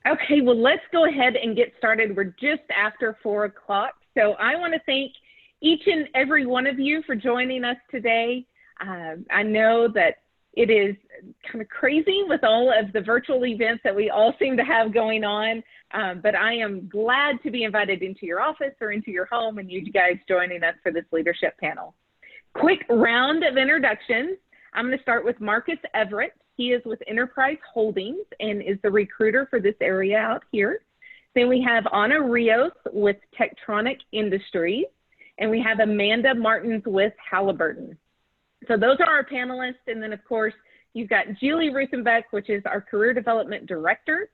Okay, well, let's go ahead and get started. We're just after 4 o'clock. So I want to thank each and every one of you for joining us today. I know that it is kind of crazy with all of the virtual events that we all seem to have going on, but I am glad to be invited into your office or into your home and you guys joining us for this leadership panel. Quick round of introductions. I'm going to start with Marcus Everett. He is with Enterprise Holdings and is the recruiter for this area out here. Then we have Ana Rios with Techtronic Industries, and we have Amanda Martins with Halliburton. So those are our panelists. And then, of course, you've got Julie Ruthenbeck, which is our Career Development Director,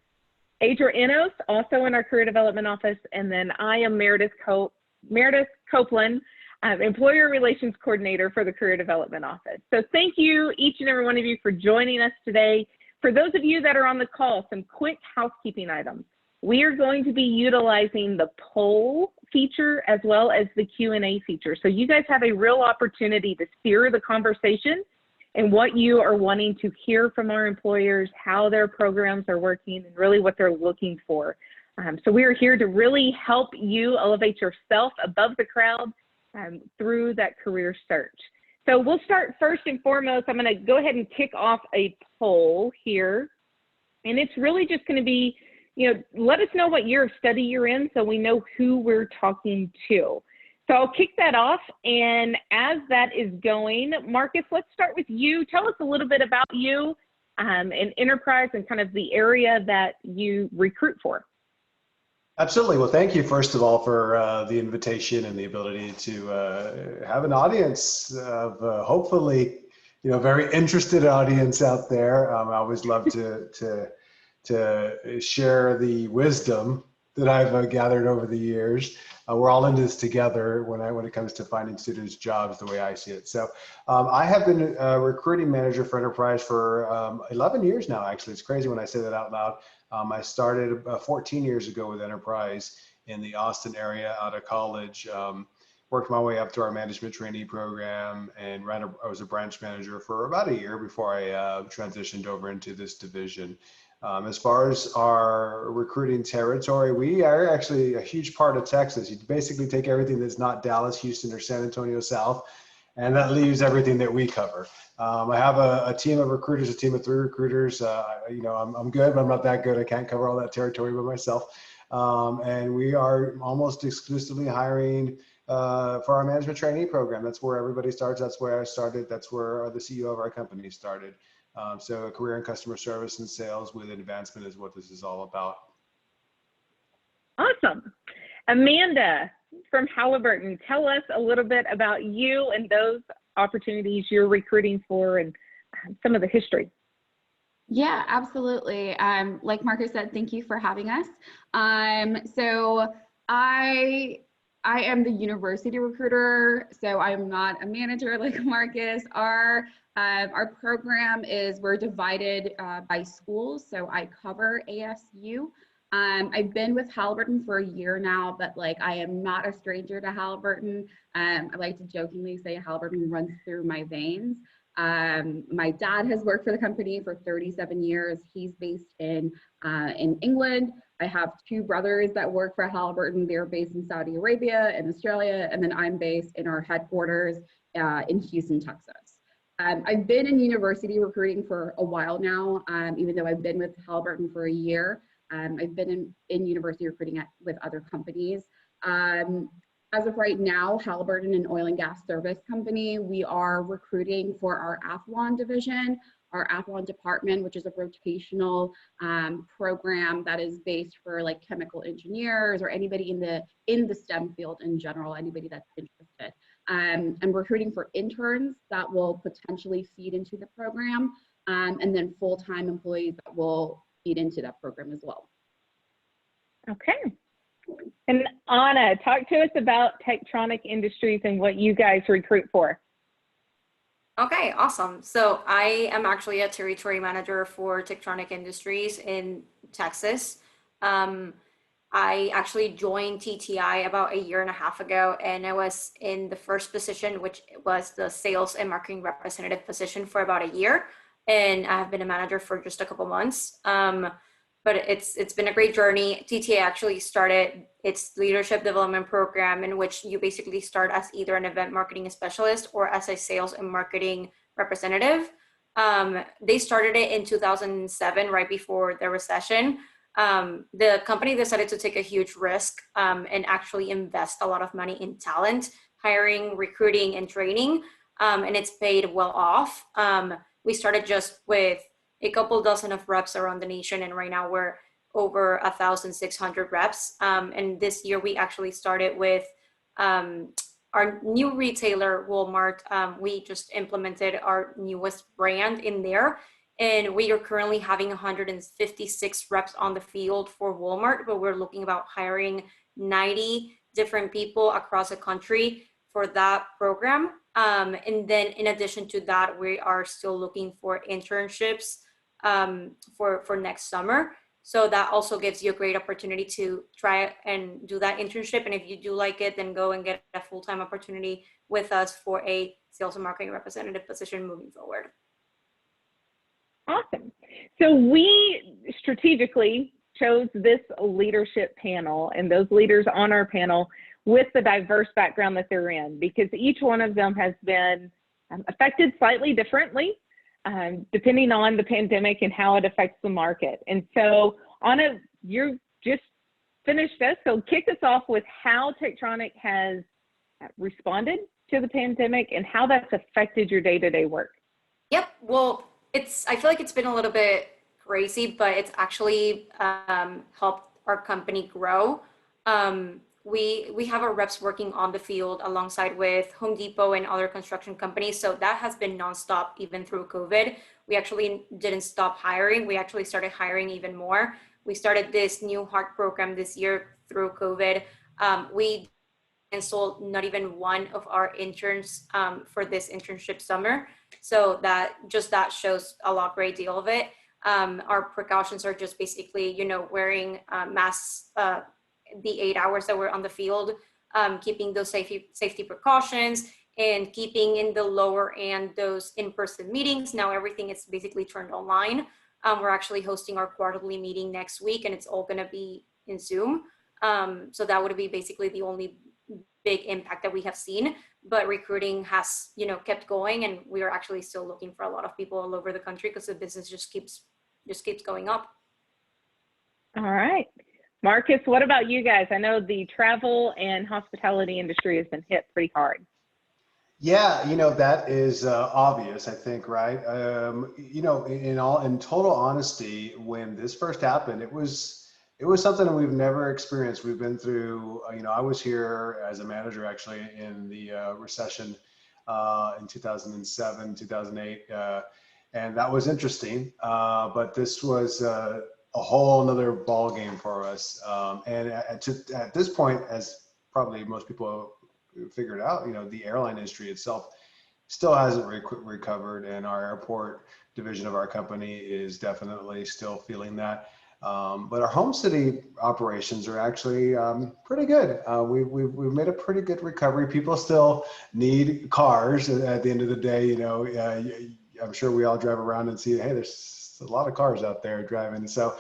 Adra Enos, also in our Career Development Office, and then I am Meredith Copeland, Employer Relations Coordinator for the Career Development Office. So thank you, each and every one of you, for joining us today. For those of you that are on the call, some quick housekeeping items. We are going to be utilizing the poll feature as well as the Q&A feature. So you guys have a real opportunity to steer the conversation and what you are wanting to hear from our employers, how their programs are working, and really what they're looking for. So we are here to really help you elevate yourself above the crowd through that career search. So we'll start first and foremost. I'm going to go ahead and kick off a poll here. And it's really just going to be, let us know what year of study you're in so we know who we're talking to. So I'll kick that off. And as that is going, Marcus, let's start with you. Tell us a little bit about you and Enterprise and kind of the area that you recruit for. Absolutely. Well, thank you, first of all, for the invitation and the ability to have an audience of hopefully, very interested audience out there. I always love to share the wisdom that I've gathered over the years. We're all in this together when it comes to finding students jobs, the way I see it. So I have been a recruiting manager for Enterprise for 11 years now, actually. It's crazy when I say that out loud. I started 14 years ago with Enterprise in the Austin area out of college, worked my way up to our management trainee program, and I was a branch manager for about a year before I transitioned over into this division. As far as our recruiting territory, we are actually a huge part of Texas. You basically take everything that's not Dallas, Houston, or San Antonio South, and that leaves everything that we cover. I have a team of recruiters, a team of 3 recruiters. I'm good, but I'm not that good. I can't cover all that territory by myself. And we are almost exclusively hiring for our management trainee program. That's where everybody starts. That's where I started. That's where the CEO of our company started. So a career in customer service and sales with advancement is what this is all about. Awesome. Amanda from Halliburton, tell us a little bit about you and those opportunities you're recruiting for and some of the history. Yeah, absolutely. Like Marcus said, thank you for having us. So I am the university recruiter, so I'm not a manager like Marcus. Our program we're divided by schools, so I cover ASU. I've been with Halliburton for a year now, but I am not a stranger to Halliburton. I like to jokingly say Halliburton runs through my veins. My dad has worked for the company for 37 years. He's based in England. I have 2 brothers that work for Halliburton. They're based in Saudi Arabia and Australia, and then I'm based in our headquarters in Houston, Texas. I've been in university recruiting for a while now, even though I've been with Halliburton for a year. I've been in university recruiting with other companies. As of right now, Halliburton, an oil and gas service company, we are recruiting for our Athlon division, our Athlon department, which is a rotational program that is based for chemical engineers or anybody in the STEM field in general, anybody that's interested. I'm recruiting for interns that will potentially feed into the program, and then full-time employees that will feed into that program as well. Okay. And Ana, talk to us about Techtronic Industries and what you guys recruit for. Okay, awesome. So I am actually a territory manager for Techtronic Industries in Texas. I actually joined TTI about a year and a half ago, and I was in the first position, which was the sales and marketing representative position, for about a year. And I have been a manager for just a couple months. But but it's been a great journey. TTA actually started its leadership development program, in which you basically start as either an event marketing specialist or as a sales and marketing representative. They started it in 2007, right before the recession. The company decided to take a huge risk and actually invest a lot of money in talent, hiring, recruiting, and training, and it's paid well off. We started just with a couple dozen of reps around the nation, and right now we're over 1,600 reps. And this year we actually started with our new retailer, Walmart. We just implemented our newest brand in there, and we are currently having 156 reps on the field for Walmart, but we're looking about hiring 90 different people across the country for that program. And then in addition to that, we are still looking for internships for next summer. So that also gives you a great opportunity to try and do that internship. And if you do like it, then go and get a full-time opportunity with us for a sales and marketing representative position moving forward. Awesome. So we strategically chose this leadership panel and those leaders on our panel with the diverse background that they're in, because each one of them has been affected slightly differently, depending on the pandemic and how it affects the market. And so Anna, you just finished us, so kick us off with how Techtronic has responded to the pandemic and how that's affected your day-to-day work. Yep, well, I feel like it's been a little bit crazy, but it's actually helped our company grow. We have our reps working on the field alongside with Home Depot and other construction companies. So that has been nonstop even through COVID. We actually didn't stop hiring. We actually started hiring even more. We started this new heart program this year through COVID. We canceled not even one of our interns for this internship summer. So that shows a great deal of it. Our precautions are just basically, wearing masks the 8 hours that we're on the field, keeping those safety precautions, and keeping in the lower end those in-person meetings. Now everything is basically turned online. We're actually hosting our quarterly meeting next week, and it's all going to be in Zoom. So that would be basically the only big impact that we have seen. But recruiting has, kept going, and we are actually still looking for a lot of people all over the country because the business just keeps going up. All right. Marcus, what about you guys? I know the travel and hospitality industry has been hit pretty hard. Yeah, that is obvious, I think, right? In total honesty, when this first happened, it was something that we've never experienced. We've been through, I was here as a manager actually in the recession in 2007, 2008, and that was interesting. But this was a whole nother ball game for us. And at this point, as probably most people figured out, the airline industry itself still hasn't recovered, and our airport division of our company is definitely still feeling that. But our home city operations are actually pretty good. We've made a pretty good recovery. People still need cars at the end of the day. I'm sure we all drive around and see, hey, there's a lot of cars out there driving. So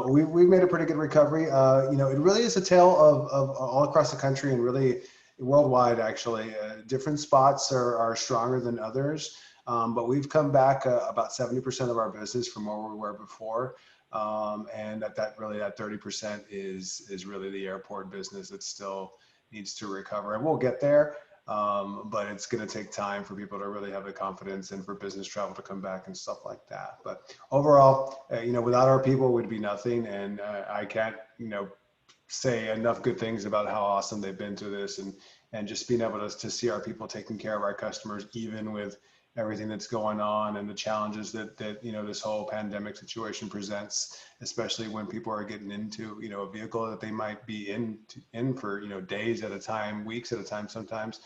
we've made a pretty good recovery. It really is a tale of all across the country and really worldwide, actually. Different spots are stronger than others, but we've come back about 70% of our business from where we were before. And that 30% is really the airport business that still needs to recover, and we'll get there. But it's going to take time for people to really have the confidence and for business travel to come back and stuff like that. But overall, without our people, we'd be nothing. And I can't, say enough good things about how awesome they've been to this, and just being able to see our people taking care of our customers, even with everything that's going on and the challenges that this whole pandemic situation presents, especially when people are getting into a vehicle that they might be in for days at a time, weeks at a time sometimes.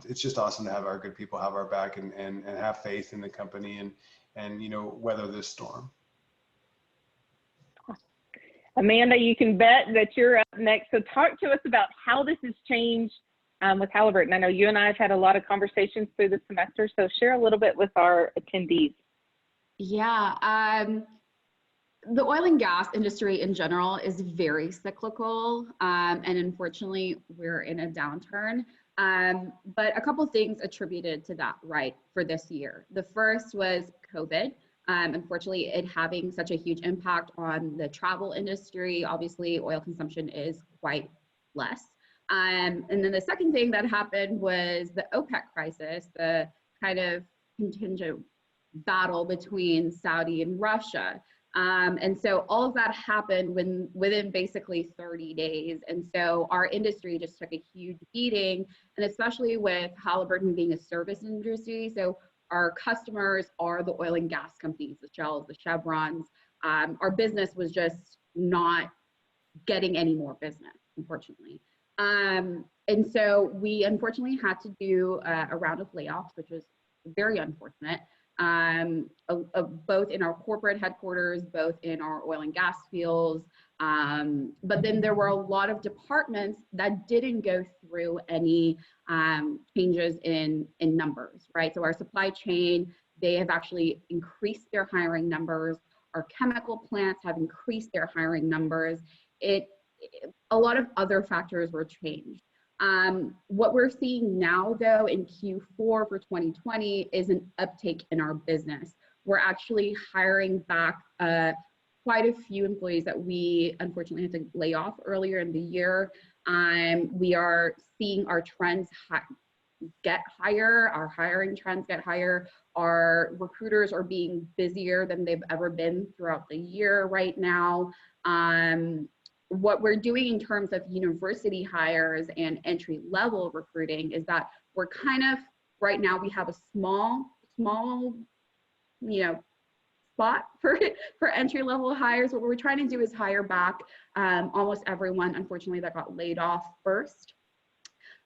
It's just awesome to have our good people have our back and have faith in the company and weather this storm. Amanda, you can bet that you're up next. So talk to us about how this has changed with Halliburton. I know you and I have had a lot of conversations through the semester, so share a little bit with our attendees. Yeah, The oil and gas industry in general is very cyclical, and unfortunately, we're in a downturn. But a couple things attributed to that, right, for this year. The first was COVID. Unfortunately, it having such a huge impact on the travel industry. Obviously, oil consumption is quite less. And then the second thing that happened was the OPEC crisis, the kind of contingent battle between Saudi and Russia. And so all of that happened within basically 30 days. And so our industry just took a huge beating, and especially with Halliburton being a service industry. So our customers are the oil and gas companies, the Shells, the Chevrons. Our business was just not getting any more business, unfortunately. And so we unfortunately had to do a round of layoffs, which was very unfortunate. Both in our corporate headquarters, both in our oil and gas fields. But then there were a lot of departments that didn't go through any changes in numbers, right? So our supply chain, they have actually increased their hiring numbers. Our chemical plants have increased their hiring numbers. A lot of other factors were changed. What we're seeing now, though, in Q4 for 2020 is an uptake in our business. We're actually hiring back quite a few employees that we unfortunately had to lay off earlier in the year. We are seeing our trends get higher, our hiring trends get higher. Our recruiters are being busier than they've ever been throughout the year right now. What we're doing in terms of university hires and entry-level recruiting is that we're kind of, right now we have a small, spot for entry-level hires. What we're trying to do is hire back almost everyone, unfortunately, that got laid off first.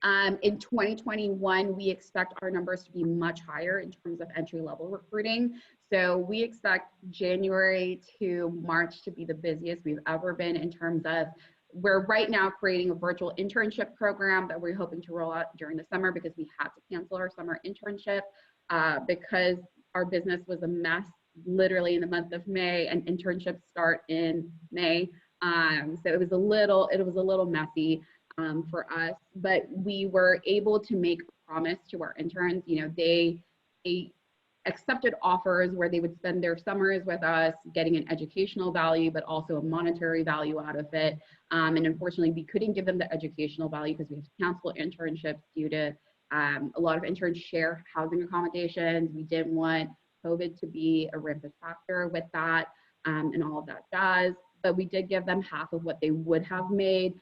In 2021, we expect our numbers to be much higher in terms of entry-level recruiting. So we expect January to March to be the busiest we've ever been in terms of, we're right now creating a virtual internship program that we're hoping to roll out during the summer, because we had to cancel our summer internship because our business was a mess literally in the month of May, and internships start in May. So it was a little messy for us, but we were able to make a promise to our interns. They accepted offers where they would spend their summers with us, getting an educational value, but also a monetary value out of it. And unfortunately, we couldn't give them the educational value because we had to cancel internships due to a lot of interns share housing accommodations. We didn't want COVID to be a rampant factor with that, and all of that jazz. But we did give them half of what they would have made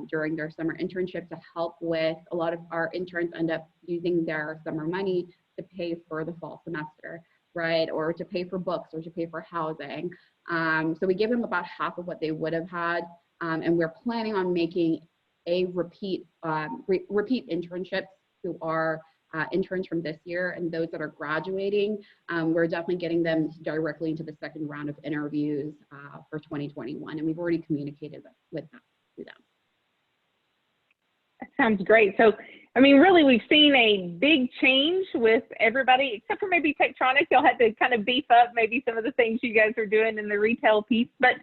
during their summer internship to help with, a lot of our interns end up using their summer money to pay for the fall semester, right? Or to pay for books or to pay for housing. So we give them about half of what they would have had. And we're planning on making a repeat internships to our interns from this year, and those that are graduating, we're definitely getting them directly into the second round of interviews for 2021. And we've already communicated with that to them. That sounds great. So, I mean, really, we've seen a big change with everybody, except for maybe Techtronic. They'll have to kind of beef up maybe some of the things you guys are doing in the retail piece. But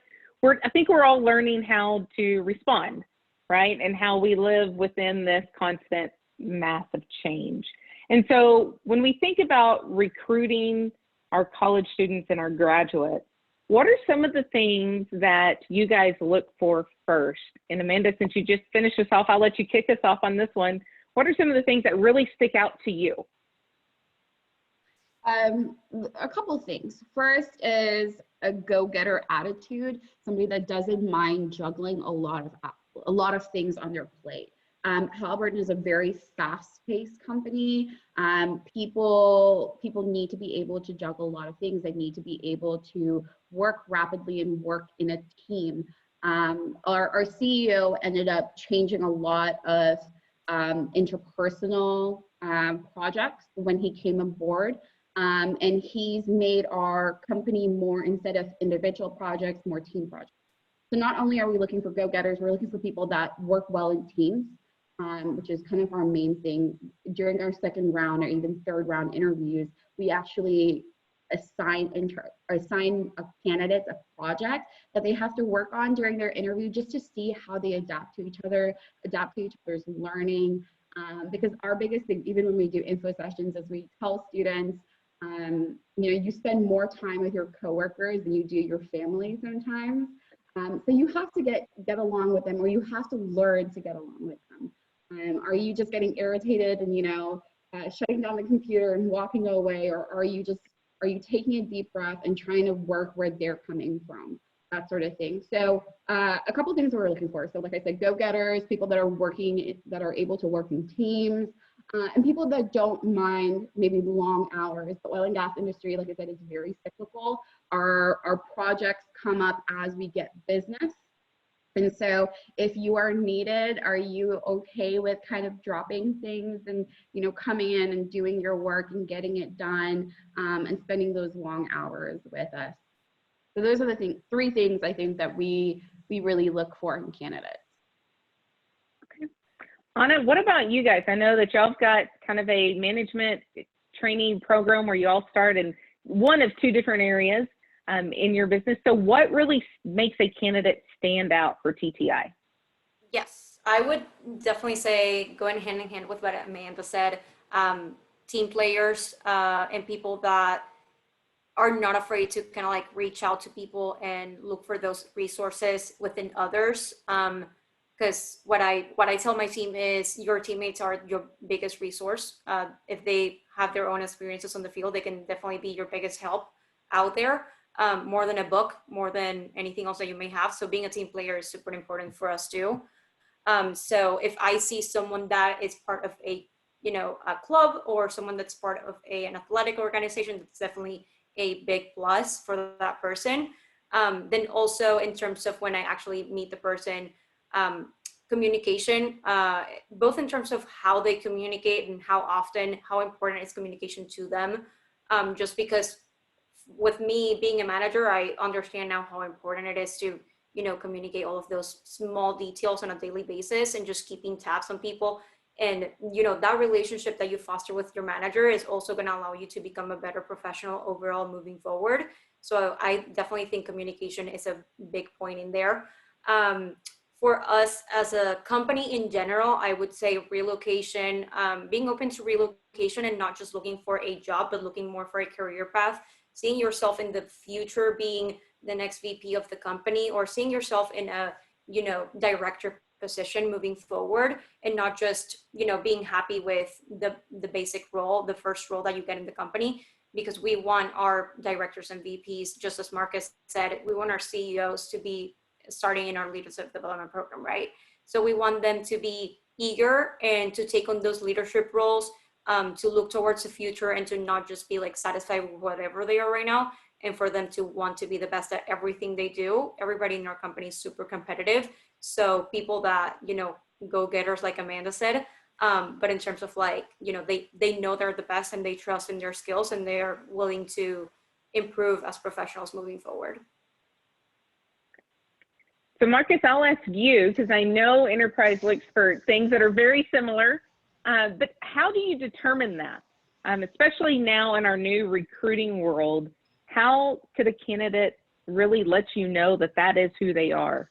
I think we're all learning how to respond, right? And how we live within this constant massive change. And so when we think about recruiting our college students and our graduates, what are some of the things that you guys look for first? And Amanda, since you just finished us off, I'll let you kick us off on this one. What are some of the things that really stick out to you? A couple of things. First is a go-getter attitude, somebody that doesn't mind juggling a lot of things on their plate. Halliburton is a very fast-paced company. People need to be able to juggle a lot of things. They need to be able to work rapidly and work in a team. Our CEO ended up changing a lot of interpersonal projects when he came aboard. And he's made our company more, instead of individual projects, more team projects. So not only are we looking for go-getters, we're looking for people that work well in teams, which is kind of our main thing. During our second round or even third round interviews, we actually assign a candidate a project that they have to work on during their interview, just to see how they adapt to each other, adapt to each other's learning. Because our biggest thing, even when we do info sessions, is we tell students, you spend more time with your coworkers than you do your family sometimes. So you have to get along with them, or you have to learn to get along with them. Are you just getting irritated and shutting down the computer and walking away, or are you taking a deep breath and trying to work where they're coming from? That sort of thing. So a couple of things we're looking for. So like I said, go-getters, people that are able to work in teams, and people that don't mind maybe long hours. The oil and gas industry, like I said, is very cyclical. Our projects come up as we get business. And so if you are needed, are you okay with kind of dropping things and, coming in and doing your work and getting it done, and spending those long hours with us? So those are the three things I think that we really look for in candidates. Okay. Anna, what about you guys? I know that y'all have got kind of a management training program where you all start in one of two different areas in your business. So what really makes a candidate stand out for TTI? Yes, I would definitely say, going hand in hand with what Amanda said, team players and people that are not afraid to kind of like reach out to people and look for those resources within others. Because what I tell my team is, your teammates are your biggest resource. If they have their own experiences on the field, they can definitely be your biggest help out there, more than a book, more than anything else that you may have. So being a team player is super important for us too. So if I see someone that is part of a club, or someone that's part of an athletic organization, that's definitely a big plus for that person. Then also in terms of when I actually meet the person, communication, both in terms of how they communicate and how important is communication to them. Just because with me being a manager, I understand now how important it is to, communicate all of those small details on a daily basis, and just keeping tabs on people. And, that relationship that you foster with your manager is also going to allow you to become a better professional overall moving forward. So I definitely think communication is a big point in there. For us as a company in general, I would say relocation, being open to relocation, and not just looking for a job, but looking more for a career path, seeing yourself in the future being the next VP of the company, or seeing yourself in a, director position moving forward, and not just, being happy with the basic role, the first role that you get in the company. Because we want our directors and VPs, just as Marcus said, we want our CEOs to be starting in our leadership development program, right? So we want them to be eager and to take on those leadership roles, to look towards the future, and to not just be like satisfied with whatever they are right now, and for them to want to be the best at everything they do. Everybody in our company is super competitive. So people that, go-getters, like Amanda said, but in terms of like, they know they're the best, and they trust in their skills, and they're willing to improve as professionals moving forward. So Marcus, I'll ask you, because I know enterprise looks for things that are very similar, but how do you determine that? Especially now in our new recruiting world, how could a candidate really let you know that that is who they are?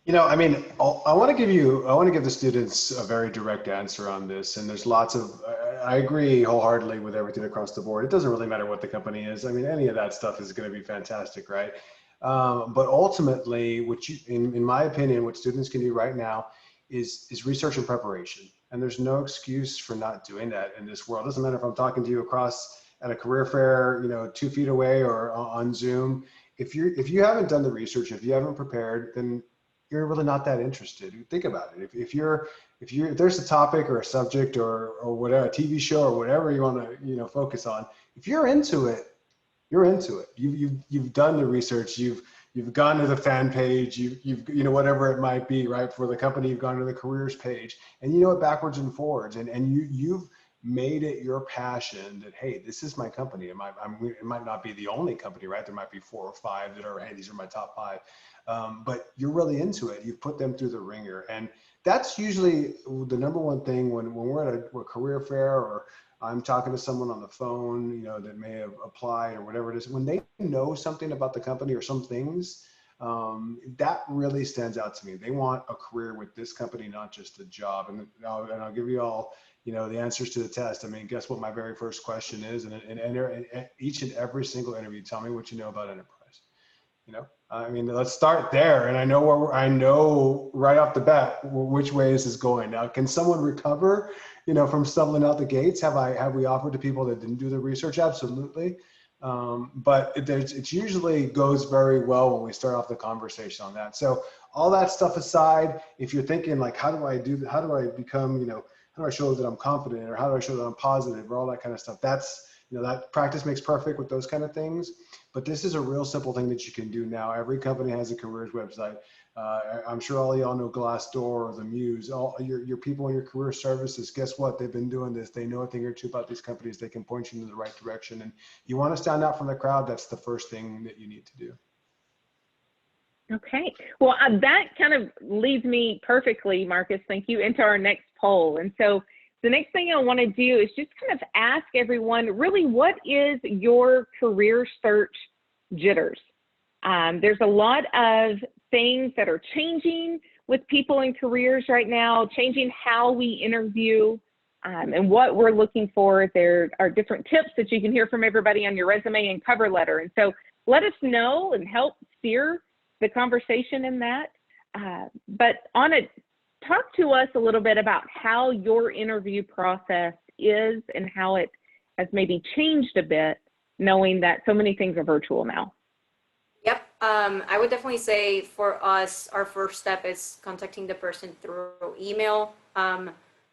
I want to give the students a very direct answer on this. And there's I agree wholeheartedly with everything across the board. It doesn't really matter what the company is. I mean, any of that stuff is going to be fantastic, right? But ultimately, in my opinion, what students can do right now is research and preparation. And there's no excuse for not doing that in this world. It doesn't matter if I'm talking to you across at a career fair, 2 feet away, or on Zoom. If you haven't done the research, if you haven't prepared, then you're really not that interested. Think about it. If there's a topic or a subject or whatever, a TV show or whatever you want to focus on, if you're into it, you're into it. You've done the research. You've gone to the fan page. You've whatever it might be, right? For the company, you've gone to the careers page, and you know it backwards and forwards, and you've made it your passion that, hey, this is my company. It might not be the only company, right? There might be 4 or 5 that are, hey, these are my top 5. But you're really into it. You've put them through the ringer. And that's usually the number one thing when we're at a career fair, or I'm talking to someone on the phone, you know, that may have applied or whatever it is, when they know something about the company or some things, that really stands out to me. They want a career with this company, not just a job. And I'll give you all, you know, the answers to the test. I mean, guess what my very first question is? And each and every single interview, tell me what you know about enterprise. You know, I mean, let's start there. And I know right off the bat which way this is going. Now, can someone recover, you know, from stumbling out the gates? Have we offered to people that didn't do the research? Absolutely. But it usually goes very well when we start off the conversation on that. So all that stuff aside, if you're thinking like, how do I become, you know, how do I show that I'm confident, or how do I show that I'm positive, or all that kind of stuff? That's, you know, that practice makes perfect with those kind of things. But this is a real simple thing that you can do now. Every company has a careers website. I'm sure all of y'all know Glassdoor or the Muse. All your people in your career services, guess what? They've been doing this. They know a thing or two about these companies. They can point you in the right direction. And you want to stand out from the crowd, that's the first thing that you need to do. Okay. Well, that kind of leads me perfectly, Marcus, thank you, into our next poll. And so the next thing I want to do is just kind of ask everyone, really, what is your career search jitters? There's a lot of things that are changing with people in careers right now, changing how we interview and what we're looking for. There are different tips that you can hear from everybody on your resume and cover letter. And so let us know and help steer the conversation in that. But talk to us a little bit about how your interview process is and how it has maybe changed a bit, knowing that so many things are virtual now. Yep. I would definitely say for us, our first step is contacting the person through email.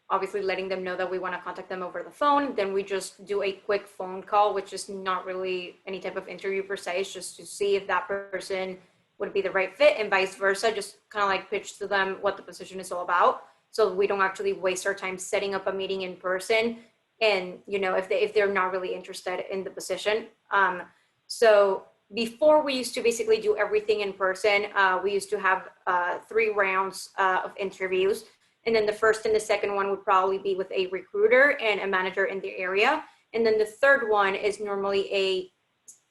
Obviously letting them know that we want to contact them over the phone. Then we just do a quick phone call, which is not really any type of interview per se. It's just to see if that person would be the right fit, and vice versa, just kind of like pitch to them what the position is all about, so we don't actually waste our time setting up a meeting in person, and you know, if they're not really interested in the position. So before, we used to basically do everything in person. We used to have 3 rounds of interviews, and then the first and the second one would probably be with a recruiter and a manager in the area, and then the third one is normally a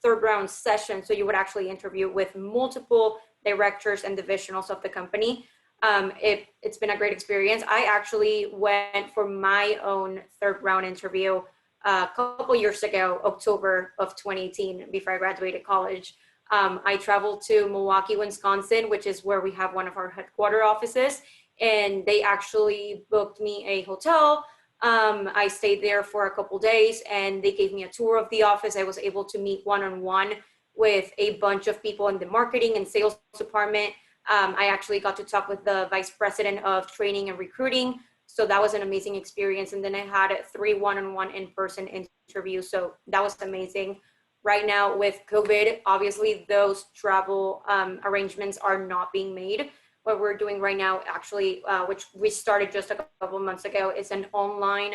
third round session. So you would actually interview with multiple directors and divisionals of the company. It's been a great experience. I actually went for my own third round interview a couple years ago, October of 2018, before I graduated college. I traveled to Milwaukee, Wisconsin, which is where we have one of our headquarter offices. And they actually booked me a hotel. I stayed there for a couple days, and they gave me a tour of the office. I was able to meet one-on-one with a bunch of people in the marketing and sales department. I actually got to talk with the vice president of training and recruiting. So that was an amazing experience. And then I had 3 one-on-one in-person interviews. So that was amazing. Right now with COVID, obviously those travel arrangements are not being made. What we're doing right now, actually, which we started just a couple of months ago, is an online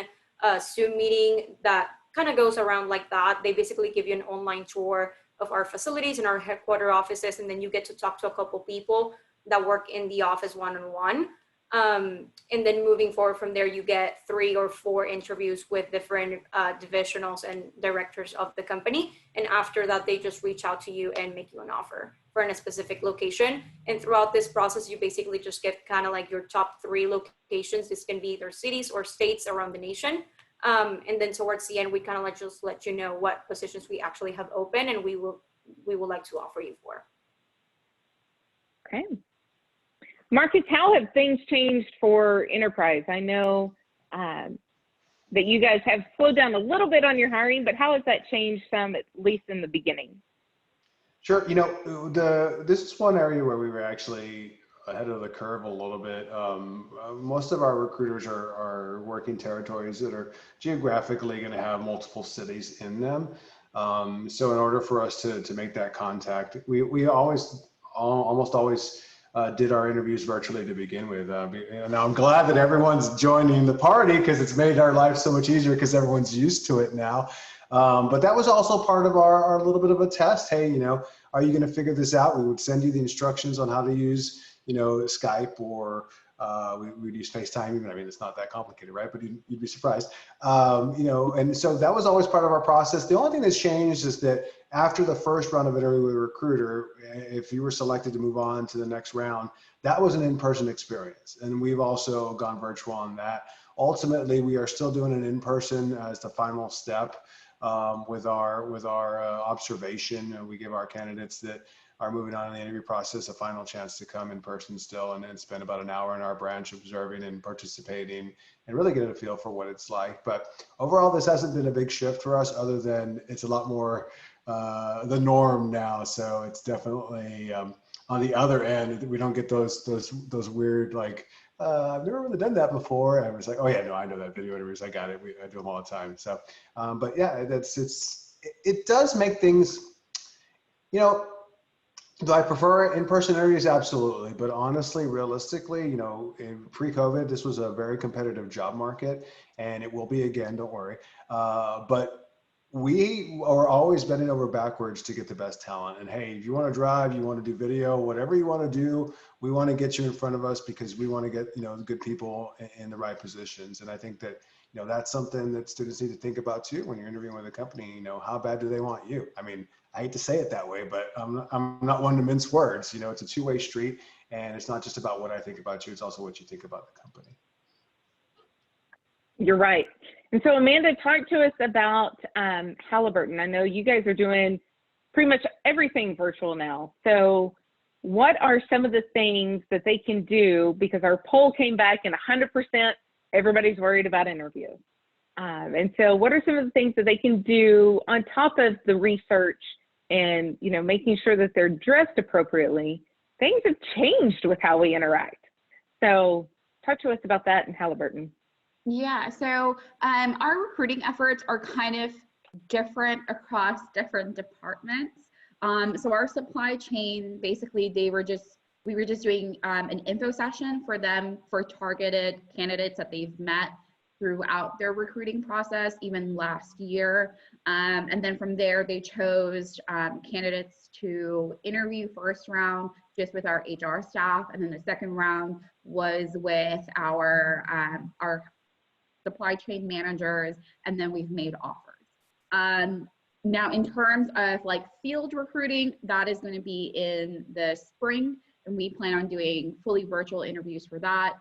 Zoom meeting that kind of goes around like that. They basically give you an online tour of our facilities and our headquarter offices, and then you get to talk to a couple people that work in the office one-on-one. And then moving forward from there, you get 3 or 4 interviews with different divisionals and directors of the company. And after that, they just reach out to you and make you an offer for in a specific location. And throughout this process, you basically just get kind of like your top 3 locations. This can be either cities or states around the nation. And then towards the end, we kind of just let you know what positions we actually have open, and we would like to offer you for. Okay. Marcus, how have things changed for enterprise? I know that you guys have slowed down a little bit on your hiring, but how has that changed some, at least in the beginning? Sure. You know, this is one area where we were actually ahead of the curve a little bit. Most of our recruiters are working territories that are geographically going to have multiple cities in them. So in order for us to make that contact, we almost always did our interviews virtually to begin with. And I'm glad that everyone's joining the party, because it's made our life so much easier because everyone's used to it now. But that was also part of our little bit of a test. Hey, you know, are you going to figure this out? We would send you the instructions on how to use, you know, Skype or we'd use FaceTime even. I mean, it's not that complicated, right? But you'd be surprised. And so that was always part of our process. The only thing that's changed is that after the first round of interview with a recruiter, if you were selected to move on to the next round, that was an in-person experience. And we've also gone virtual on that. Ultimately, we are still doing an in-person as the final step with our observation. We give our candidates that are moving on in the interview process a final chance to come in person still and then spend about an hour in our branch observing and participating and really getting a feel for what it's like. But overall, this hasn't been a big shift for us other than it's a lot more the norm now. So it's definitely on the other end, we don't get those weird like, I've never really done that before. And I was like, oh yeah, no, I know that video interviews. I got it. I do them all the time. So, but yeah, it does make things, do I prefer in-person interviews? Absolutely. But honestly, realistically, in pre-COVID, this was a very competitive job market, and it will be again, don't worry. But we are always bending over backwards to get the best talent. And hey, if you want to drive, you want to do video, whatever you want to do, we want to get you in front of us because we want to get, good people in the right positions. And I think that, that's something that students need to think about too when you're interviewing with a company. How bad do they want you? I mean, I hate to say it that way, but I'm not one to mince words. It's a two-way street, and it's not just about what I think about you. It's also what you think about the company. You're right. And so Amanda, talk to us about Halliburton. I know you guys are doing pretty much everything virtual now. So what are some of the things that they can do? Because our poll came back and 100%, everybody's worried about interviews. And so what are some of the things that they can do on top of the research and, making sure that they're dressed appropriately? Things have changed with how we interact. So talk to us about that in Halliburton. Yeah, so our recruiting efforts are kind of different across different departments. So our supply chain, basically, we were just doing an info session for them for targeted candidates that they've met throughout their recruiting process, even last year. And then from there, they chose candidates to interview first round just with our HR staff. And then the second round was with our supply chain managers, and then we've made offers. Now, in terms of like field recruiting, that is going to be in the spring, and we plan on doing fully virtual interviews for that.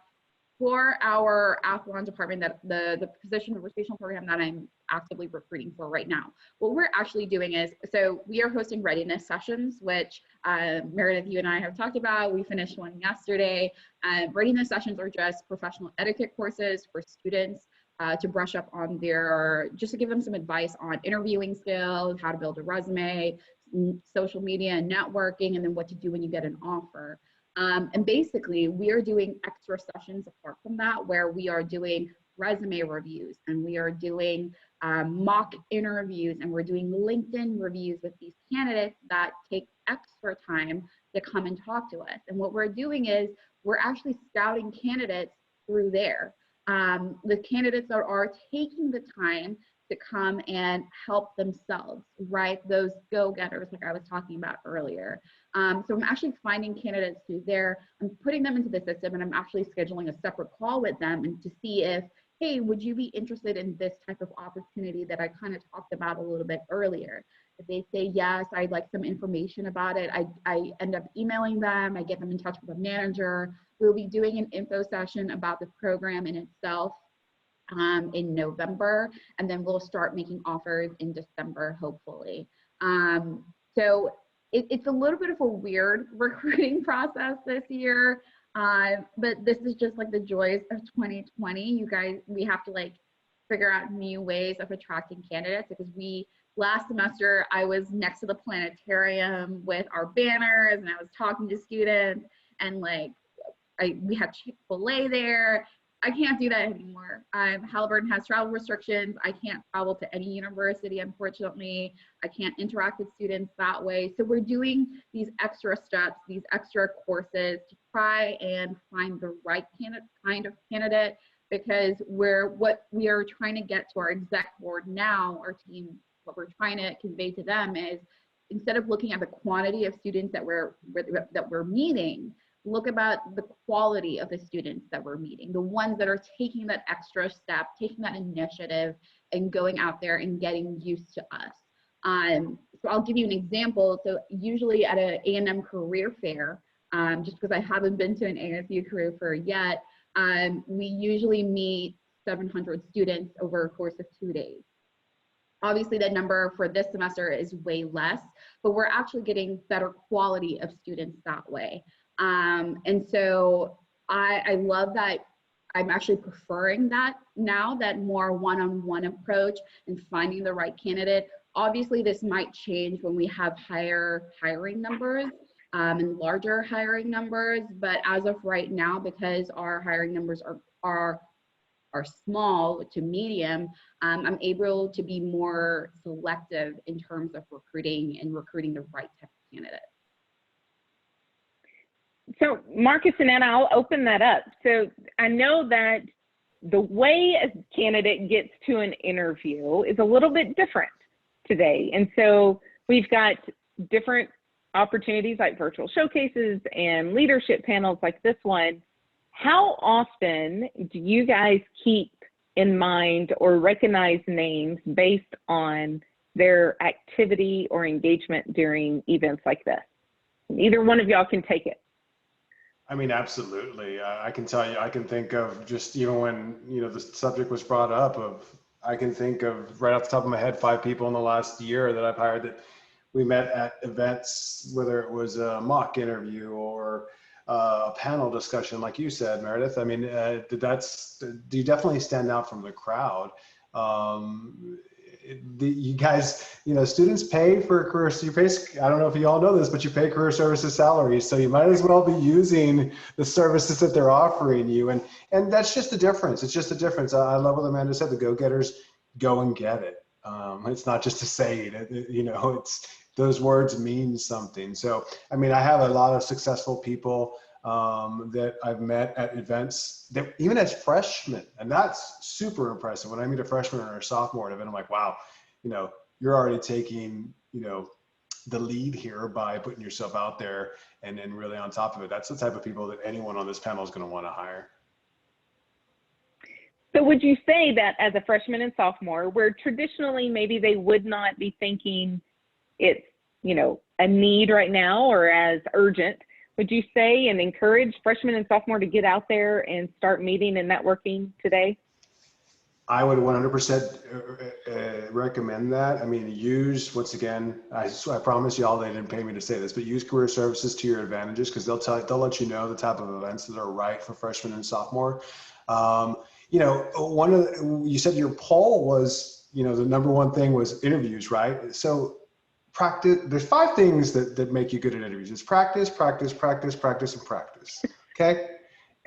For our Athlon department, that the position of rotational program that I'm actively recruiting for right now, what we're actually doing is, so we are hosting readiness sessions, which Meredith, you and I have talked about. We finished one yesterday. Readiness sessions are just professional etiquette courses for students to brush up on just to give them some advice on interviewing skills, how to build a resume, social media and networking, and then what to do when you get an offer. And basically, we are doing extra sessions apart from that, where we are doing resume reviews, and we are doing mock interviews, and we're doing LinkedIn reviews with these candidates that take extra time to come and talk to us. And what we're doing is we're actually scouting candidates through there. The candidates that are taking the time to come and help themselves, right? Those go-getters, like I was talking about earlier. So I'm actually finding candidates through there. I'm putting them into the system, and I'm actually scheduling a separate call with them and to see if, hey, would you be interested in this type of opportunity that I kind of talked about a little bit earlier? If they say yes, I'd like some information about it, I end up emailing them, I get them in touch with a manager. We'll be doing an info session about the program in itself in November, and then we'll start making offers in December, hopefully. So it's a little bit of a weird recruiting process this year, but this is just like the joys of 2020. You guys, we have to like figure out new ways of attracting candidates, because last semester I was next to the planetarium with our banners, and I was talking to students, and like we had Chick-fil-A there. I can't do that anymore. Halliburton has travel restrictions. I can't travel to any university, unfortunately. I can't interact with students that way. So we're doing these extra steps, these extra courses to try and find the right kind of candidate, because what we are trying to get to our exec board now, our team, what we're trying to convey to them is, instead of looking at the quantity of students that we're meeting, look about the quality of the students that we're meeting, the ones that are taking that extra step, taking that initiative and going out there and getting used to us. So I'll give you an example. So usually at an A&M career fair, just because I haven't been to an ASU career fair yet, we usually meet 700 students over a course of 2 days. Obviously, that number for this semester is way less, but we're actually getting better quality of students that way. And so I love that. I'm actually preferring that now, that more one-on-one approach and finding the right candidate. Obviously, this might change when we have higher hiring numbers and larger hiring numbers, but as of right now, because our hiring numbers are small to medium, I'm able to be more selective in terms of recruiting and recruiting the right type of candidate. So Marcus and Anna, I'll open that up. So I know that the way a candidate gets to an interview is a little bit different today. And so we've got different opportunities like virtual showcases and leadership panels like this one. How often do you guys keep in mind or recognize names based on their activity or engagement during events like this? Either one of y'all can take it. I mean, absolutely. I can tell you, I can think of just even when, the subject was brought up I can think of right off the top of my head, 5 people in the last year that I've hired that we met at events, whether it was a mock interview or a panel discussion, like you said, Meredith. I mean, do you definitely stand out from the crowd? You guys, students pay for career. I don't know if you all know this, but you pay career services salaries. So you might as well be using the services that they're offering you. And that's just the difference. It's just a difference. I love what Amanda said, the go-getters go and get it. It's not just to say it, it's those words mean something. So, I mean, I have a lot of successful people that I've met at events that even as freshmen, and that's super impressive. When I meet a freshman or a sophomore at an event, I'm like, wow, you're already taking, the lead here by putting yourself out there and really on top of it. That's the type of people that anyone on this panel is going to want to hire. So would you say that as a freshman and sophomore, where traditionally maybe they would not be thinking it's, a need right now or as urgent, would you say and encourage freshmen and sophomore to get out there and start meeting and networking today? I would 100% recommend that. I mean, once again, I promise y'all they didn't pay me to say this, but use career services to your advantages because they'll let you know the type of events that are right for freshmen and sophomore. You said your poll was, the number one thing was interviews, right? So practice. There's 5 things that make you good at interviews. It's practice, practice, practice, practice, and practice. Okay.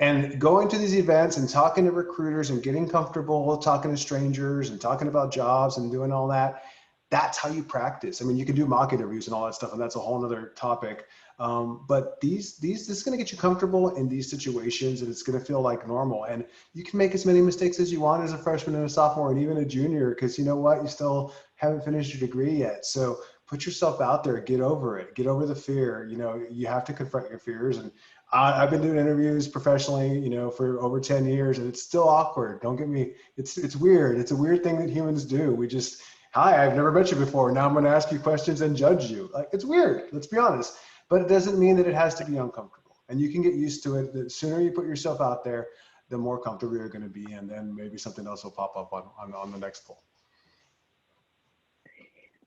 And going to these events and talking to recruiters and getting comfortable talking to strangers and talking about jobs and doing all that, that's how you practice. I mean, you can do mock interviews and all that stuff, and that's a whole nother topic. But this is going to get you comfortable in these situations, and it's going to feel like normal. And you can make as many mistakes as you want as a freshman and a sophomore and even a junior, because you know what? You still haven't finished your degree yet. So put yourself out there, get over it, get over the fear. You have to confront your fears. And I've been doing interviews professionally, for over 10 years, and it's still awkward. Don't get me, it's weird. It's a weird thing that humans do. We just, hi, I've never met you before. Now I'm going to ask you questions and judge you. Like, it's weird. Let's be honest. But it doesn't mean that it has to be uncomfortable. And you can get used to it. The sooner you put yourself out there, the more comfortable you're going to be. And then maybe something else will pop up on the next poll.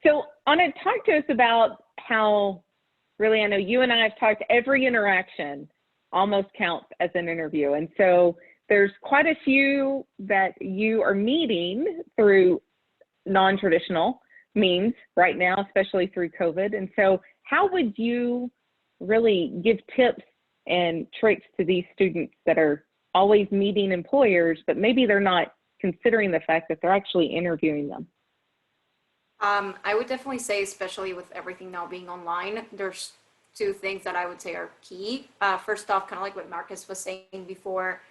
So Anna, talk to us about how, really, I know you and I have talked, every interaction almost counts as an interview. And so there's quite a few that you are meeting through non-traditional means right now, especially through COVID. And so how would you really give tips and tricks to these students that are always meeting employers, but maybe they're not considering the fact that they're actually interviewing them? I would definitely say, especially with everything now being online, there's 2 things that I would say are key. First off, kind of like what Marcus was saying before,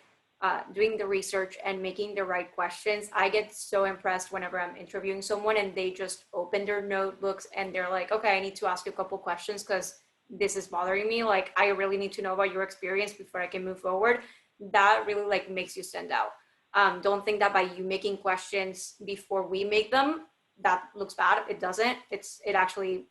doing the research and making the right questions. I get so impressed whenever I'm interviewing someone and they just open their notebooks and they're like, okay, I need to ask you a couple questions because this is bothering me, like I really need to know about your experience before I can move forward, that really like makes you stand out. Don't think that by you making questions before we make them, that looks bad. It doesn't. It actually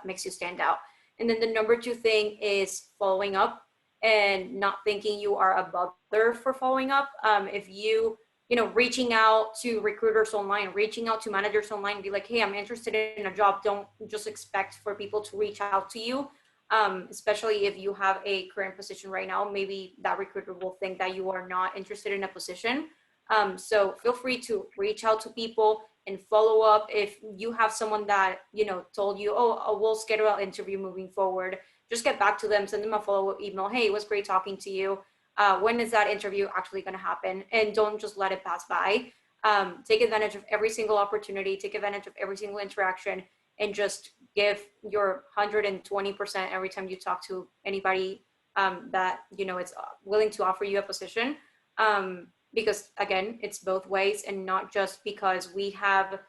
makes you stand out. And then the number two thing is following up and not thinking you are above there for following up. If you know, reaching out to recruiters online, reaching out to managers online, be like, hey, I'm interested in a job. Don't just expect for people to reach out to you. Especially if you have a current position right now, maybe that recruiter will think that you are not interested in a position. So feel free to reach out to people and follow up. If you have someone that, you know, told you, oh, we'll schedule an interview moving forward, just get back to them, send them a follow-up email. Hey, it was great talking to you. When is that interview actually going to happen? And don't just let it pass by. Take advantage of every single opportunity, take advantage of every single interaction, and just give your 120% every time you talk to anybody that, you know, it's willing to offer you a position. Because again, it's both ways, and not just because we have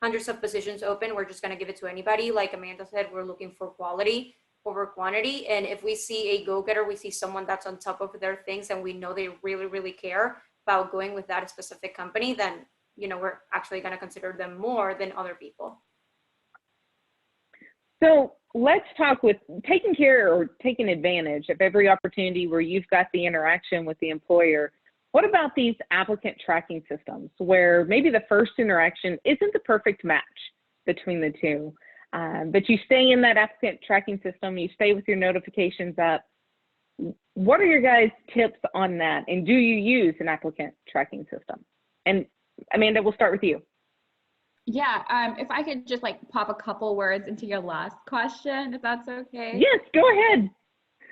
hundreds of positions open, we're just going to give it to anybody. Like Amanda said, we're looking for quality over quantity. And if we see a go-getter, we see someone that's on top of their things, and we know they really, really care about going with that specific company, then, you know, we're actually going to consider them more than other people. So let's talk with taking care or taking advantage of every opportunity where you've got the interaction with the employer. What about these applicant tracking systems where maybe the first interaction isn't the perfect match between the two, but you stay in that applicant tracking system, you stay with your notifications up? What are your guys' tips on that? And do you use an applicant tracking system? And Amanda, we'll start with you. Yeah, if I could just like pop a couple words into your last question, if that's okay. Yes, go ahead.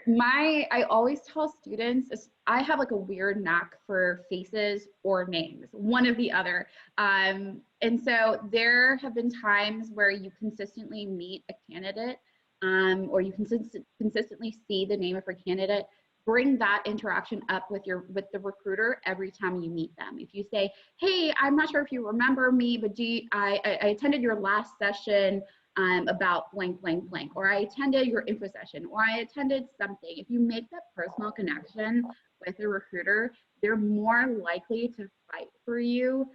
I always tell students, I have like a weird knack for faces or names, one of the other. And so there have been times where you consistently meet a candidate, or you consistently see the name of a candidate. Bring that interaction up with the recruiter every time you meet them. If you say, hey, I'm not sure if you remember me, but I attended your last session about blank, blank, blank, or I attended your info session, or I attended something. If you make that personal connection with a recruiter, they're more likely to fight for you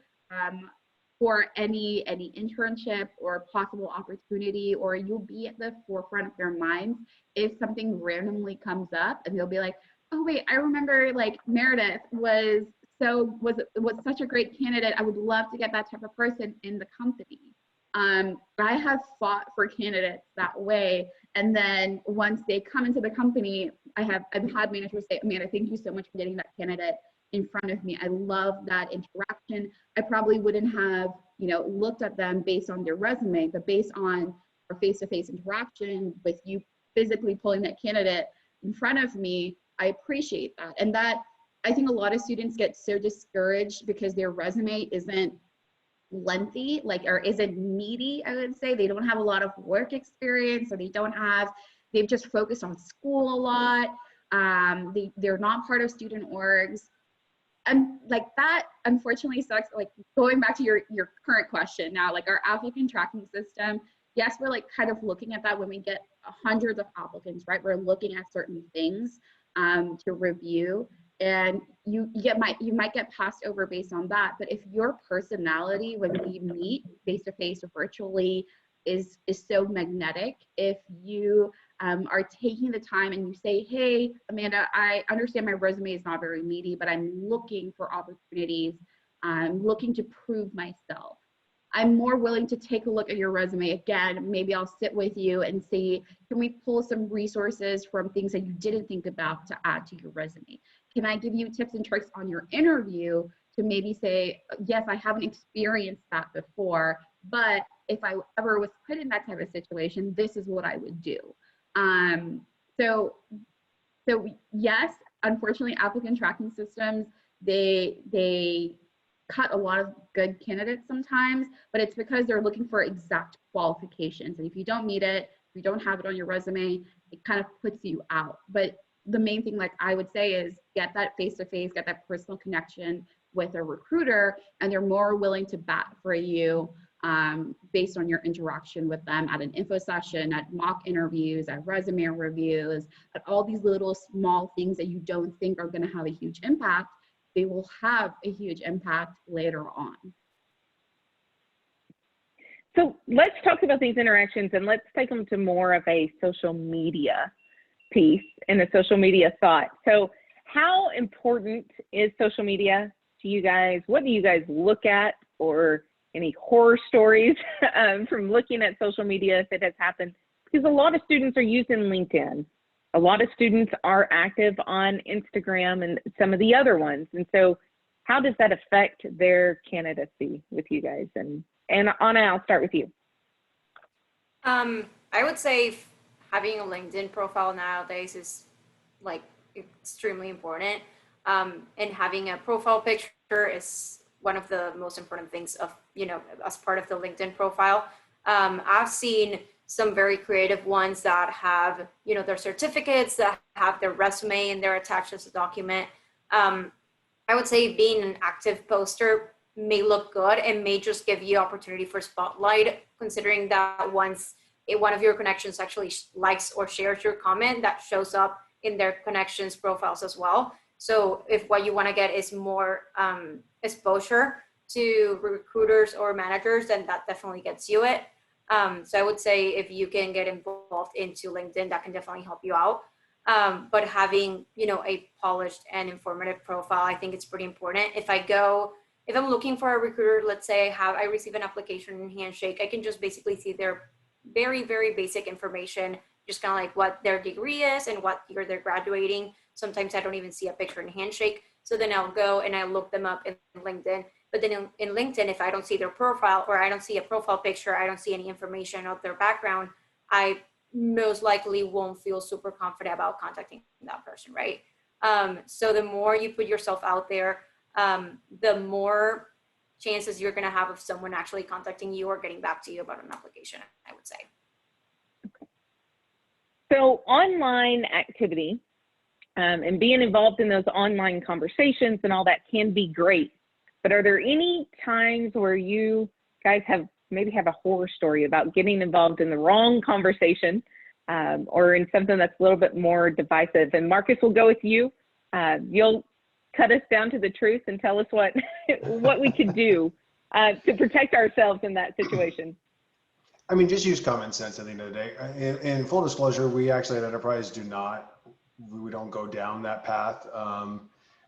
for any internship or possible opportunity, or you'll be at the forefront of their minds if something randomly comes up, and they'll be like, oh wait, I remember like Meredith was such a great candidate. I would love to get that type of person in the company. I have fought for candidates that way, and then once they come into the company, I've had managers say, Amanda, thank you so much for getting that candidate in front of me. I love that interaction. I probably wouldn't have, you know, looked at them based on their resume, but based on our face-to-face interaction with you physically pulling that candidate in front of me, I appreciate that. And that, I think a lot of students get so discouraged because their resume isn't lengthy, like, or isn't meaty, I would say. They don't have a lot of work experience, or they've just focused on school a lot. They're not part of student orgs. And like that, unfortunately, sucks. Like going back to your current question now, like our applicant tracking system, yes, we're like kind of looking at that when we get hundreds of applicants, right? We're looking at certain things to review, and you might get passed over based on that. But if your personality when we meet face to face or virtually is so magnetic, if you are taking the time and you say, hey, Amanda, I understand my resume is not very meaty, but I'm looking for opportunities. I'm looking to prove myself. I'm more willing to take a look at your resume again. Maybe I'll sit with you and see, can we pull some resources from things that you didn't think about to add to your resume? Can I give you tips and tricks on your interview to maybe say, yes, I haven't experienced that before, but if I ever was put in that type of situation, this is what I would do. So yes, unfortunately, applicant tracking systems, they cut a lot of good candidates sometimes, but it's because they're looking for exact qualifications. And if you don't meet it, if you don't have it on your resume, it kind of puts you out. But the main thing, like I would say, is get that face-to-face, get that personal connection with a recruiter, and they're more willing to bat for you based on your interaction with them at an info session, at mock interviews, at resume reviews, at all these little small things that you don't think are going to have a huge impact, they will have a huge impact later on. So let's talk about these interactions, and let's take them to more of a social media piece and a social media thought. So how important is social media to you guys? What do you guys look at, or any horror stories from looking at social media if it has happened? Because a lot of students are using LinkedIn. A lot of students are active on Instagram and some of the other ones. And so how does that affect their candidacy with you guys? And Anna, I'll start with you. I would say having a LinkedIn profile nowadays is like extremely important. And having a profile picture is one of the most important things of, as part of the LinkedIn profile. I've seen some very creative ones that have, their certificates, that have their resume, and they're attached as a document. I would say being an active poster may look good and may just give you opportunity for spotlight, considering that once one of your connections actually likes or shares your comment, that shows up in their connections profiles as well. So if what you want to get is more exposure to recruiters or managers, then that definitely gets you it. So I would say if you can get involved into LinkedIn, that can definitely help you out. But having, a polished and informative profile, I think it's pretty important. If I'm looking for a recruiter, let's say I receive an application in Handshake, I can just basically see their very, very basic information, just kind of like what their degree is and what year they're graduating. Sometimes I don't even see a picture in Handshake. So then I'll go and I look them up in LinkedIn. But then in LinkedIn, if I don't see their profile, or I don't see a profile picture, I don't see any information of their background, I most likely won't feel super confident about contacting that person, right? So the more you put yourself out there, the more chances you're going to have of someone actually contacting you or getting back to you about an application, I would say. So online activity and being involved in those online conversations and all that can be great. But are there any times where you guys maybe have a horror story about getting involved in the wrong conversation or in something that's a little bit more divisive? And Marcus, will go with you. You'll cut us down to the truth and tell us what we could do to protect ourselves in that situation. I mean, just use common sense at the end of the day. In full disclosure, we actually at Enterprise we don't go down that path.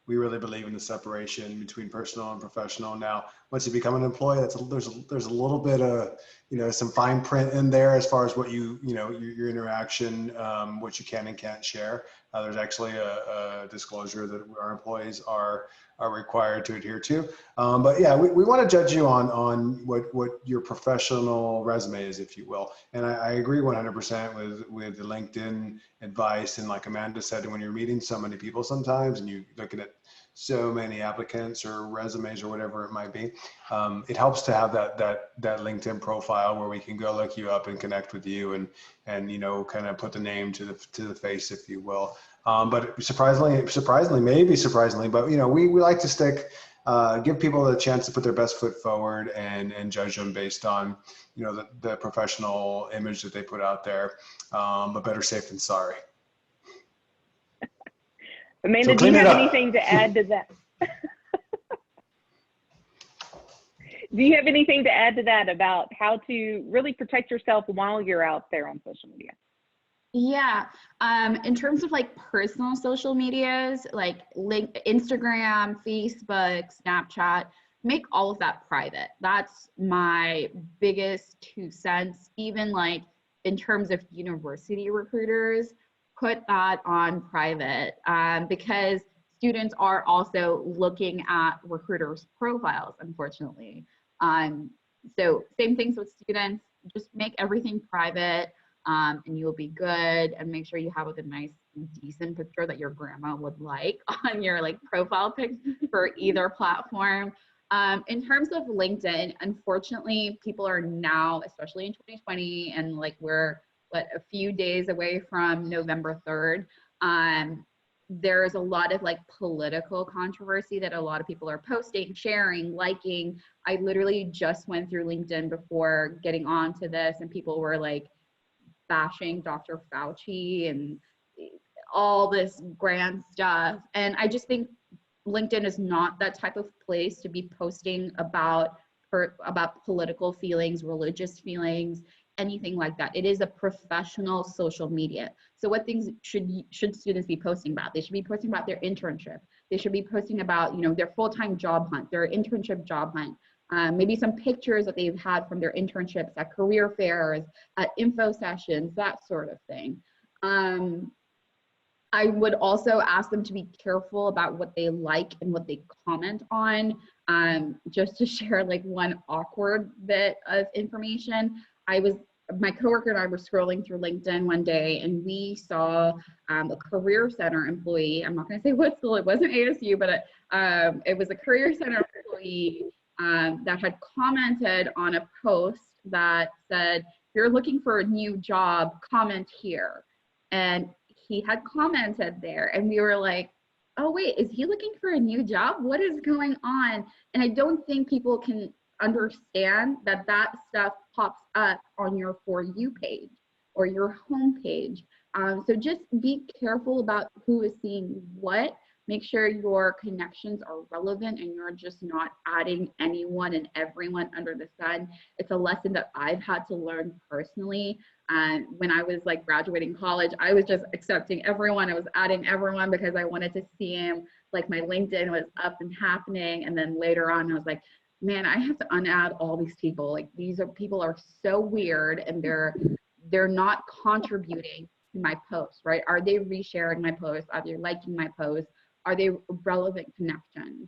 We really believe in the separation between personal and professional. Now, once you become an employee, there's a little bit of, some fine print in there as far as what your interaction, what you can and can't share. There's actually a disclosure that our employees are required to adhere to. But yeah, we want to judge you on what your professional resume is, if you will. And I agree 100% with the LinkedIn advice. And like Amanda said, when you're meeting so many people sometimes and you're looking at so many applicants or resumes or whatever it might be, it helps to have that LinkedIn profile where we can go look you up and connect with you and kind of put the name to the face, if you will. But surprisingly, but we like to give people a chance to put their best foot forward and judge them based on the professional image that they put out there. But better safe than sorry. Amanda, do you have anything to add to that? Do you have anything to add to that about how to really protect yourself while you're out there on social media? Yeah, in terms of like personal social medias, like Instagram, Facebook, Snapchat, make all of that private. That's my biggest 2 cents. Even like in terms of university recruiters, put that on private because students are also looking at recruiters' profiles, unfortunately. So same things with students, just make everything private. And you'll be good, and make sure you have a nice decent picture that your grandma would like on your profile pic for either platform. In terms of LinkedIn, unfortunately, people are now, especially in 2020, and we're a few days away from November 3rd, there's a lot of like political controversy that a lot of people are posting, sharing, liking. I literally just went through LinkedIn before getting onto this, and people were like bashing Dr. Fauci and all this grand stuff. And I just think LinkedIn is not that type of place to be posting about political feelings, religious feelings, anything like that. It is a professional social media. So what things should students be posting about? They should be posting about their internship. They should be posting about, you know, their full-time job hunt, their internship job hunt. Maybe some pictures that they've had from their internships at career fairs, at info sessions, that sort of thing. I would also ask them to be careful about what they like and what they comment on. Just to share like one awkward bit of information, my coworker and I were scrolling through LinkedIn one day, and we saw a career center employee. I'm not going to say what school, it wasn't ASU, but it was a career center employee that had commented on a post that said, if you're looking for a new job, comment here. And he had commented there, and we were like, oh wait, is he looking for a new job? What is going on? And I don't think people can understand that that stuff pops up on your For You page or your home page. So just be careful about who is seeing what. Make sure your connections are relevant and you're just not adding anyone and everyone under the sun. It's a lesson that I've had to learn personally. When I was like graduating college, I was just accepting everyone. I was adding everyone because I wanted to see him, like my LinkedIn was up and happening. And then later on, I was like, man, I have to unadd all these people. Like people are so weird, and they're not contributing to my posts, right? Are they resharing my posts? Are they liking my posts? Are they relevant connections?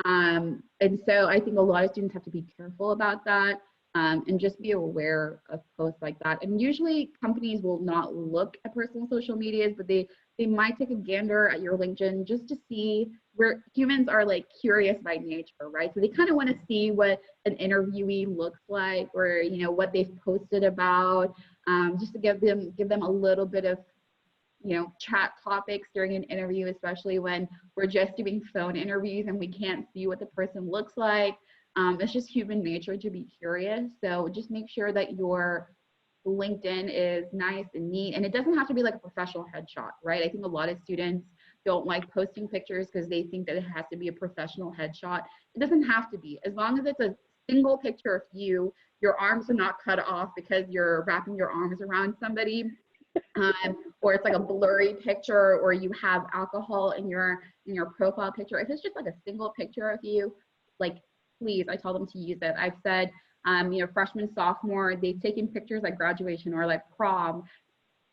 And so I think a lot of students have to be careful about that, and just be aware of posts like that. And usually companies will not look at personal social medias, but they might take a gander at your LinkedIn just to see, where humans are like curious by nature, right? So they kind of want to see what an interviewee looks like, or, you know, what they've posted about, just to give them a little bit of, you know, chat topics during an interview, especially when we're just doing phone interviews and we can't see what the person looks like. It's just human nature to be curious. So just make sure that your LinkedIn is nice and neat, and it doesn't have to be like a professional headshot, right? I think a lot of students don't like posting pictures because they think that it has to be a professional headshot. It doesn't have to be. As long as it's a single picture of you, your arms are not cut off because you're wrapping your arms around somebody, or it's like a blurry picture, or you have alcohol in your profile picture. If it's just like a single picture of you, like, please, I tell them to use it. I've said, you know, freshman, sophomore, they've taken pictures at graduation or like prom.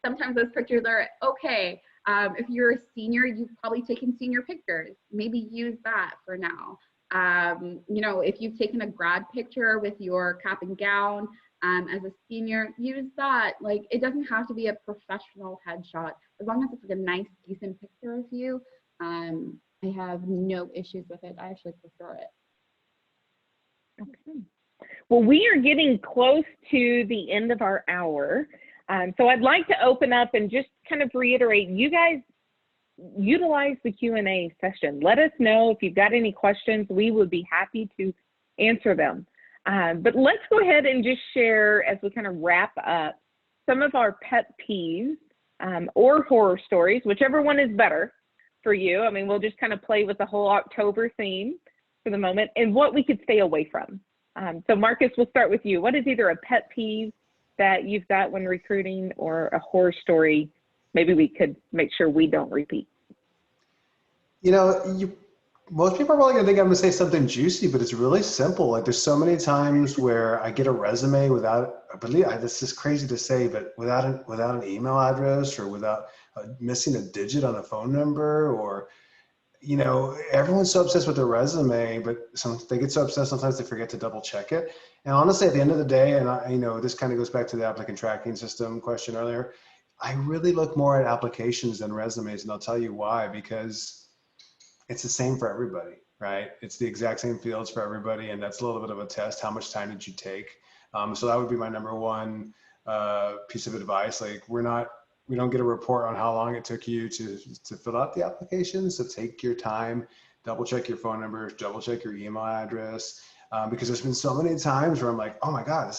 Sometimes those pictures are okay. If you're a senior, you've probably taken senior pictures. Maybe use that for now. You know, if you've taken a grad picture with your cap and gown as a senior, use that. Like, it doesn't have to be a professional headshot. As long as it's like a nice, decent picture of you, I have no issues with it. I actually prefer it. Okay. Well, we are getting close to the end of our hour. So I'd like to open up and just kind of reiterate, you guys utilize the Q&A session. Let us know if you've got any questions. We would be happy to answer them. But let's go ahead and just share, as we kind of wrap up, some of our pet peeves or horror stories, whichever one is better for you. I mean, we'll just kind of play with the whole October theme for the moment, and what we could stay away from. So Marcus, we'll start with you. What is either a pet peeve that you've got when recruiting, or a horror story maybe we could make sure we don't repeat? You know, most people are probably gonna think I'm gonna say something juicy, but it's really simple. Like, there's so many times where I get a resume without, this is crazy to say, but without an email address, or without missing a digit on a phone number, or, you know, everyone's so obsessed with their resume, but they get so obsessed sometimes they forget to double check it. And honestly, at the end of the day, and you know, this kind of goes back to the applicant tracking system question earlier, I really look more at applications than resumes, and I'll tell you why. Because it's the same for everybody, right? It's the exact same fields for everybody, and that's a little bit of a test. How much time did you take? So that would be my number one piece of advice. Like, we're we don't get a report on how long it took you to fill out the application. So take your time, double check your phone numbers, double check your email address, because there's been so many times where I'm like, oh my God,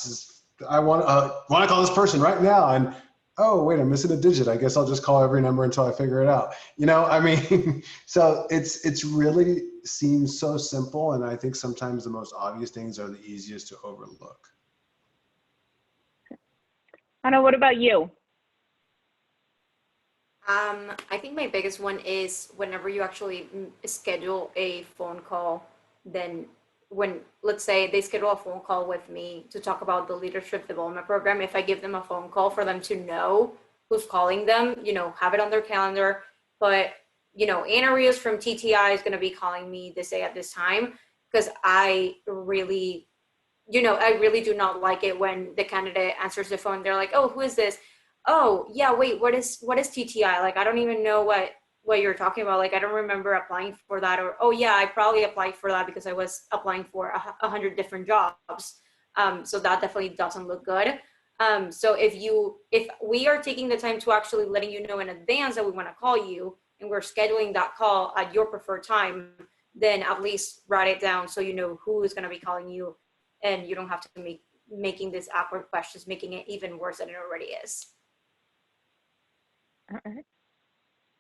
I want to call this person right now. And oh, wait, I'm missing a digit. I guess I'll just call every number until I figure it out. You know, I mean, so it's really seems so simple. And I think sometimes the most obvious things are the easiest to overlook. Anna, what about you? I think my biggest one is whenever you actually schedule a phone call, then when, let's say they schedule a phone call with me to talk about the leadership development program, if I give them a phone call for them to know who's calling them, you know, have it on their calendar. But, you know, Anna Rios from TTI is going to be calling me this day at this time, because I really, you know, I really do not like it when the candidate answers the phone. They're like, oh, who is this? Oh, yeah, wait, what is TTI? Like, I don't even know what you're talking about. Like, I don't remember applying for that. Or, oh yeah, I probably applied for that because I was applying for 100 different jobs. So that definitely doesn't look good. So if we are taking the time to actually letting you know in advance that we want to call you, and we're scheduling that call at your preferred time, then at least write it down so you know who is going to be calling you, and you don't have to making these awkward questions, making it even worse than it already is. All right.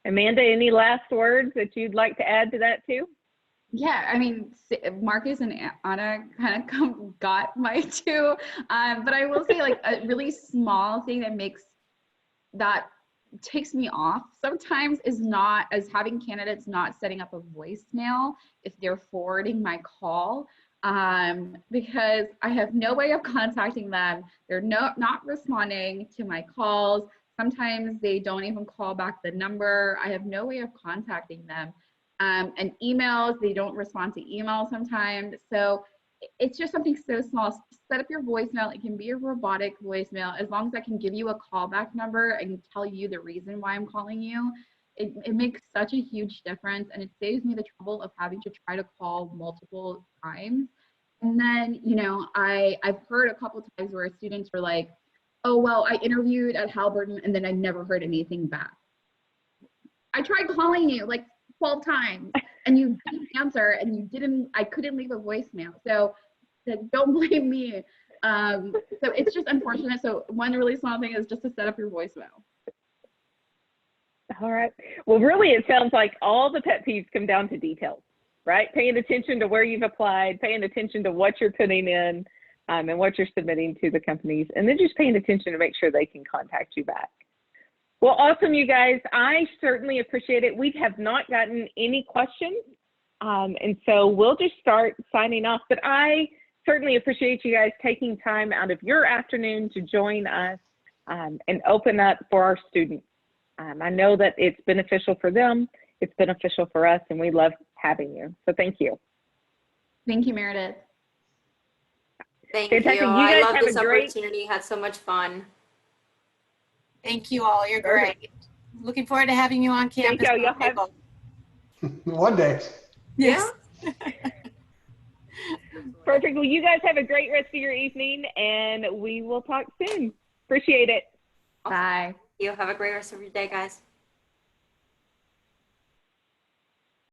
Amanda, any last words that you'd like to add to that too? Yeah, I mean, Marcus and Anna kind of got my two, but I will say, like, a really small thing that takes me off sometimes is not as having candidates not setting up a voicemail if they're forwarding my call, because I have no way of contacting them. They're not responding to my calls. Sometimes they don't even call back the number. I have no way of contacting them. And emails, they don't respond to emails sometimes. So it's just something so small. Set up your voicemail. It can be a robotic voicemail. As long as I can give you a callback number and tell you the reason why I'm calling you, it makes such a huge difference. And it saves me the trouble of having to try to call multiple times. And then, you know, I've heard a couple times where students were like, oh, well, I interviewed at Halliburton and then I never heard anything back. I tried calling you like 12 times and you didn't answer, and I couldn't leave a voicemail. So don't blame me. So it's just unfortunate. So one really small thing is just to set up your voicemail. All right. Well, really, it sounds like all the pet peeves come down to details, right? Paying attention to where you've applied, paying attention to what you're putting in, and what you're submitting to the companies, and then just paying attention to make sure they can contact you back. Well, awesome, you guys. I certainly appreciate it. We have not gotten any questions, and so we'll just start signing off. But I certainly appreciate you guys taking time out of your afternoon to join us and open up for our students. I know that it's beneficial for them, it's beneficial for us, and we love having you. So thank you. Thank you, Meredith. Thank Fantastic. you. You I guys love have this a great opportunity. Had so much fun. Thank you all. You're Perfect. great. Looking forward to having you on campus. Thank you. Y'all have One day. Yes. perfect. Well, you guys have a great rest of your evening, and we will talk soon. Appreciate it. Bye. You have a great rest of your day, guys.